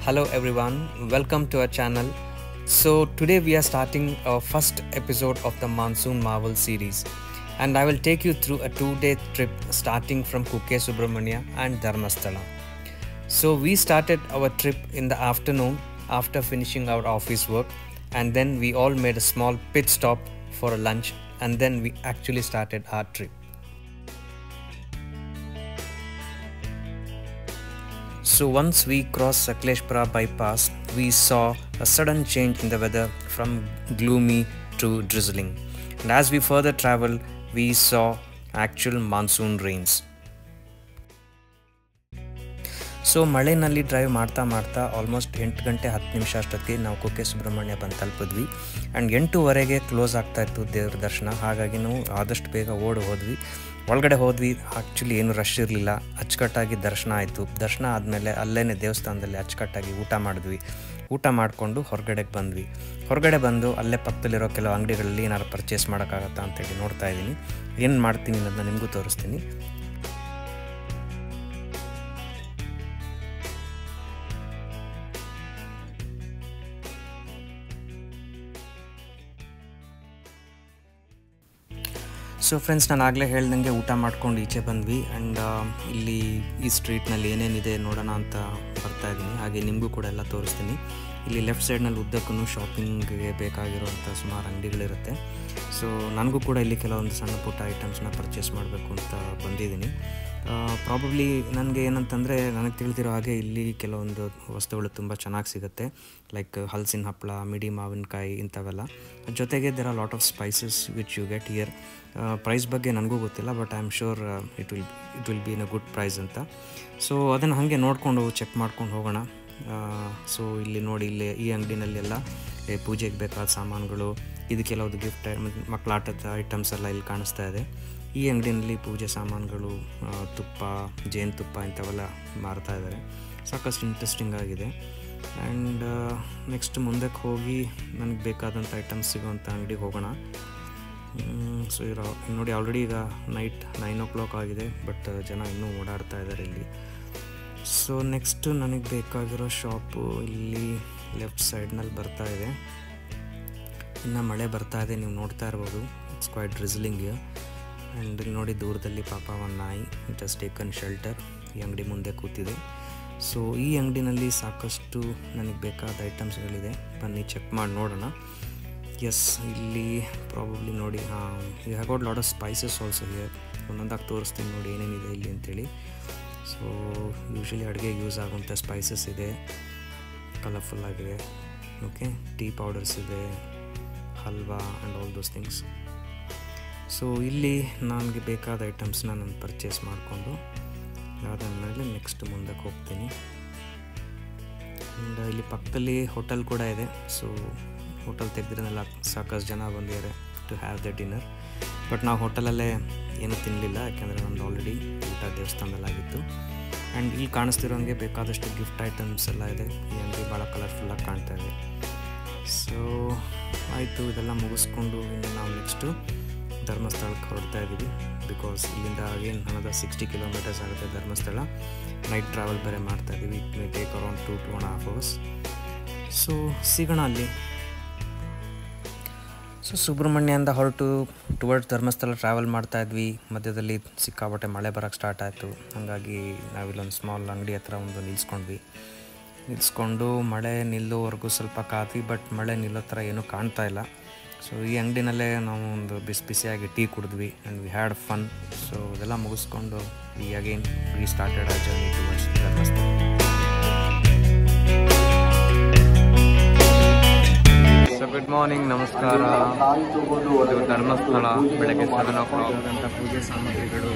Hello everyone, welcome to our channel. So today we are starting our first episode of the Monsoon Marvel series, and I will take you through a 2-day trip starting from Kukke Subramanya and Dharmasthala. So we started our trip in the afternoon after finishing our office work, and then we all made a small pit stop for a lunch, and then we actually started our trip. So once we crossed Sakleshpura bypass, we saw a sudden change in the weather from gloomy to drizzling. And as we further traveled, we saw actual monsoon rains. So ಮಳೆಯಲ್ಲಿ drive ಮಾಡ್ತಾ almost 8 ಗಂಟೆ 10 ನಿಮಿಷ ಅಷ್ಟೊತ್ತಿಗೆ ನಾವು ಕುಕ್ಕೆ ಸುಬ್ರಹ್ಮಣ್ಯ ಬಂದು ತಲುಪಿದ್ವಿ. And 8:15ಗೆ close ಆಗ್ತಾಯಿತ್ತು ದೇವ್ರ ದರ್ಶನ. ಹಾಗಾಗಿ ನಾವು ಆದಷ್ಟು ಬೇಗ ಹೋದ್ವಿ. ಒಳಗಡೆ ಹೋದ್ವಿ. ಆ್ಯಕ್ಚುಲಿ ಏನು ರಶ್ ಇರಲಿಲ್ಲ, ಅಚ್ಚುಕಟ್ಟಾಗಿ ದರ್ಶನ ಆಯಿತು. ದರ್ಶನ ಆದಮೇಲೆ ಅಲ್ಲೇ ದೇವಸ್ಥಾನದಲ್ಲಿ ಅಚ್ಚುಕಟ್ಟಾಗಿ ಊಟ ಮಾಡಿದ್ವಿ. ಊಟ ಮಾಡಿಕೊಂಡು ಹೊರಗಡೆ ಬಂದು ಅಲ್ಲೇ ಪಕ್ಕದಲ್ಲಿರೋ ಕೆಲವು ಅಂಗಡಿಗಳಲ್ಲಿ ಏನಾದ್ರು ಪರ್ಚೇಸ್ ಮಾಡೋಕ್ಕಾಗತ್ತಾ ಅಂತೇಳಿ ನೋಡ್ತಾ ಇದ್ದೀನಿ. ಏನು ಮಾಡ್ತೀನಿ ಅನ್ನೋದನ್ನ ನಿಮಗೂ ತೋರಿಸ್ತೀನಿ. ಸೊ ಫ್ರೆಂಡ್ಸ್, ನಾನು ಆಗಲೇ ಹೇಳ್ದಂಗೆ ಊಟ ಮಾಡ್ಕೊಂಡು ಈಚೆ ಬಂದ್ವಿ. ಆ್ಯಂಡ್ ಇಲ್ಲಿ ಈ ಸ್ಟ್ರೀಟ್ನಲ್ಲಿ ಏನೇನಿದೆ ನೋಡೋಣ ಅಂತ ಬರ್ತಾಯಿದ್ದೀನಿ. ಹಾಗೆ ನಿಮಗೂ ಕೂಡ ಎಲ್ಲ ತೋರಿಸ್ತೀನಿ. ಇಲ್ಲಿ ಲೆಫ್ಟ್ ಸೈಡ್ನಲ್ಲಿ ಉದ್ದಕ್ಕೂ ಶಾಪಿಂಗ್ಗೆ ಬೇಕಾಗಿರುವಂಥ ಸುಮಾರು ಅಂಗಡಿಗಳಿರುತ್ತೆ. ಸೊ ನನಗೂ ಕೂಡ ಇಲ್ಲಿ ಕೆಲವೊಂದು ಸಣ್ಣ ಪುಟ್ಟ ಐಟಮ್ಸ್ನ ಪರ್ಚೇಸ್ ಮಾಡಬೇಕು ಅಂತ ಬಂದಿದ್ದೀನಿ. ಪ್ರಾಬಬ್ಲಿ ನನಗೆ ಏನಂತಂದರೆ, ನನಗೆ ತಿಳಿದಿರೋ ಹಾಗೆ ಇಲ್ಲಿ ಕೆಲವೊಂದು ವಸ್ತುಗಳು ತುಂಬ ಚೆನ್ನಾಗಿ ಸಿಗುತ್ತೆ. ಲೈಕ್ ಹಲಸಿನ ಹಪ್ಪಳ, ಮಿಡಿ ಮಾವಿನಕಾಯಿ ಇಂಥವೆಲ್ಲ. ಜೊತೆಗೆ there are lot of spices which you get here. Price ಬಗ್ಗೆ ನನಗೂ ಗೊತ್ತಿಲ್ಲ, but I am sure it will be in a good price ಅಂತ. ಸೊ ಅದನ್ನು ಹಾಗೆ ನೋಡಿಕೊಂಡು ಚೆಕ್ ಮಾಡ್ಕೊಂಡು ಹೋಗೋಣ. ಸೊ ಇಲ್ಲಿ ನೋಡಿ, ಈ ಅಂಗಡಿನಲ್ಲೆಲ್ಲ ಪೂಜೆಗೆ ಬೇಕಾದ ಸಾಮಾನುಗಳು, ಇದು ಕೆಲವೊಂದು ಗಿಫ್ಟ್ ಮಕ್ಕಳ ಆಟದ ಐಟಮ್ಸ್ ಎಲ್ಲ ಇಲ್ಲಿ ಕಾಣಿಸ್ತಾ ಇದೆ. ಈ ಅಂಗಡಿನಲ್ಲಿ ಪೂಜೆ ಸಾಮಾನುಗಳು, ತುಪ್ಪ, ಜೇನುತುಪ್ಪ ಇಂಥವೆಲ್ಲ ಮಾರ್ತಾ ಇದ್ದಾರೆ. ಸಾಕಷ್ಟು ಇಂಟ್ರೆಸ್ಟಿಂಗ್ ಆಗಿದೆ. ಆ್ಯಂಡ್ ನೆಕ್ಸ್ಟ್ ಮುಂದಕ್ಕೆ ಹೋಗಿ ನನಗೆ ಬೇಕಾದಂಥ ಐಟಮ್ಸ್ ಸಿಗೋವಂಥ ಅಂಗಡಿಗೆ ಹೋಗೋಣ. ಸೊ ನೋಡಿ, ಆಲ್ರೆಡಿ ಈಗ ನೈಟ್ 9 o'clock ಆಗಿದೆ, ಬಟ್ ಜನ ಇನ್ನೂ ಓಡಾಡ್ತಾ ಇದ್ದಾರೆ ಇಲ್ಲಿ. ಸೊ ನೆಕ್ಸ್ಟು ನನಗೆ ಬೇಕಾಗಿರೋ ಶಾಪು ಇಲ್ಲಿ ಲೆಫ್ಟ್ ಸೈಡ್ನಲ್ಲಿ ಬರ್ತಾ ಇದೆ. ಇನ್ನು ಮಳೆ ಬರ್ತಾ ಇದೆ, ನೀವು ನೋಡ್ತಾ ಇರ್ಬೋದು. It's quite drizzling. ಆ್ಯಂಡ್ ಇಲ್ಲಿ ನೋಡಿ, ದೂರದಲ್ಲಿ ಪಾಪ ಒಂದು ನಾಯಿ ಜಸ್ಟ್ ಟೇಕನ್ ಶೆಲ್ಟರ್ ಈ ಅಂಗಡಿ ಮುಂದೆ ಕೂತಿದೆ. ಸೊ ಈ ಅಂಗಡಿನಲ್ಲಿ ಸಾಕಷ್ಟು ನನಗೆ ಬೇಕಾದ ಐಟಮ್ಸ್ಗಳಿದೆ. ಬನ್ನಿ ಚೆಕ್ ಮಾಡಿ ನೋಡೋಣ. ಎಸ್, ಇಲ್ಲಿ ಪ್ರಾಬಬ್ಲಿ ನೋಡಿ, you have got lot of spices also here. ಒಂದೊಂದಾಗಿ ತೋರಿಸ್ತೀನಿ ನೋಡಿ ಏನೇನಿದೆ ಇಲ್ಲಿ ಅಂತೇಳಿ. ಸೊ ಯೂಶ್ವಲಿ ಅಡುಗೆ ಯೂಸ್ ಆಗುವಂಥ ಸ್ಪೈಸಸ್ ಇದೆ, ಕಲರ್ಫುಲ್ ಆಗಿದೆ. ಓಕೆ, ಟೀ ಪೌಡರ್ಸ್ ಇದೆ, halwa and all those things. So ಇಲ್ಲಿ ನನಗೆ ಬೇಕಾದ ಐಟಮ್ಸ್ನ ನಾನು ಪರ್ಚೇಸ್ ಮಾಡಿಕೊಂಡು ಅದಾದಮೇಲೆ ನೆಕ್ಸ್ಟ್ ಮುಂದಕ್ಕೆ ಹೋಗ್ತೀನಿ. ಆ್ಯಂಡ್ ಇಲ್ಲಿ ಪಕ್ಕದಲ್ಲಿ ಹೋಟೆಲ್ ಕೂಡ ಇದೆ. ಸೊ ಹೋಟೆಲ್ ತೆಗೆದ್ರನ್ನೆಲ್ಲ ಸಾಕಷ್ಟು ಜನ ಬಂದಿದ್ದಾರೆ to have the dinner. But ನಾವು ಹೋಟೆಲಲ್ಲೇ ಏನೂ ತಿನ್ನಲಿಲ್ಲ, ಯಾಕೆಂದರೆ ನಮ್ಮದು ಆಲ್ರೆಡಿ ಊಟ ದೇವಸ್ಥಾನದಲ್ಲಾಗಿತ್ತು. ಆ್ಯಂಡ್ ಇಲ್ಲಿ ಕಾಣಿಸ್ತಿರೋಂಗೆ ಬೇಕಾದಷ್ಟು ಗಿಫ್ಟ್ ಐಟಮ್ಸ್ ಎಲ್ಲ ಇದೆ. ಈ ಅಂಗಡಿ ಭಾಳ ಕಲರ್ಫುಲ್ಲಾಗಿ ಕಾಣ್ತಾ ಇದೆ. ಸೊ ಆಯಿತು, ಇದೆಲ್ಲ ಮುಗಿಸ್ಕೊಂಡು ಇನ್ನು ನಾವು ನೆಕ್ಸ್ಟು ಧರ್ಮಸ್ಥಳಕ್ಕೆ ಹೊರಡ್ತಾ ಇದ್ದೀವಿ. ಬಿಕಾಸ್ ಇಲ್ಲಿಂದ ಅಗೇನ್ ಅನ್ನೋದು 60 kilometers ಆಗುತ್ತೆ ಧರ್ಮಸ್ಥಳ. ನೈಟ್ ಟ್ರಾವೆಲ್ ಬೇರೆ ಮಾಡ್ತಾ ಇದ್ದೀವಿ. It may take around 2.5 hours. So ಸಿಗೋಣ ಅಲ್ಲಿ. ಸೊ ಸುಬ್ರಹ್ಮಣ್ಯದಿಂದ ಹೊರಟು ಟುವರ್ಡ್ಸ್ ಧರ್ಮಸ್ಥಳ ಟ್ರಾವೆಲ್ ಮಾಡ್ತಾ ಇದ್ವಿ. ಮಧ್ಯದಲ್ಲಿ ಸಿಕ್ಕಾಪಟ್ಟೆ ಮಳೆ ಬರೋಕ್ಕೆ ಸ್ಟಾರ್ಟ್ ಆಯಿತು. ಹಾಗಾಗಿ ನಾವಿಲ್ಲೊಂದು ಸ್ಮಾಲ್ ಅಂಗಡಿ ಹತ್ರ ಒಂದು ನಿಲ್ಲಿಸ್ಕೊಂಡು ಮಳೆ ನಿಲ್ಲೋವರೆಗೂ ಸ್ವಲ್ಪ ಕಾದ್ವಿ. ಬಟ್ ಮಳೆ ನಿಲ್ಲೋ ಥರ ಏನೂ ಕಾಣ್ತಾ ಇಲ್ಲ. ಸೊ ಈ ಅಂಗಡಿನಲ್ಲೇ ನಾವು ಒಂದು ಬಿಸಿಯಾಗಿ ಟೀ ಕುಡಿದ್ವಿ and we had fun. So ಇದೆಲ್ಲ ಮುಗಿಸ್ಕೊಂಡು ವಿ ಅಗೇನ್ ಸ್ಟಾರ್ಟೆಡ್ ಆ journey towards Dharmasthala. So good morning, ನಮಸ್ಕಾರ. ಇದು ಧರ್ಮಸ್ಥಳ. ಬೆಳಗ್ಗೆ 7 o'clock ಅಂತ ಪೂಜೆ ಸಾಮಗ್ರಿಗಳು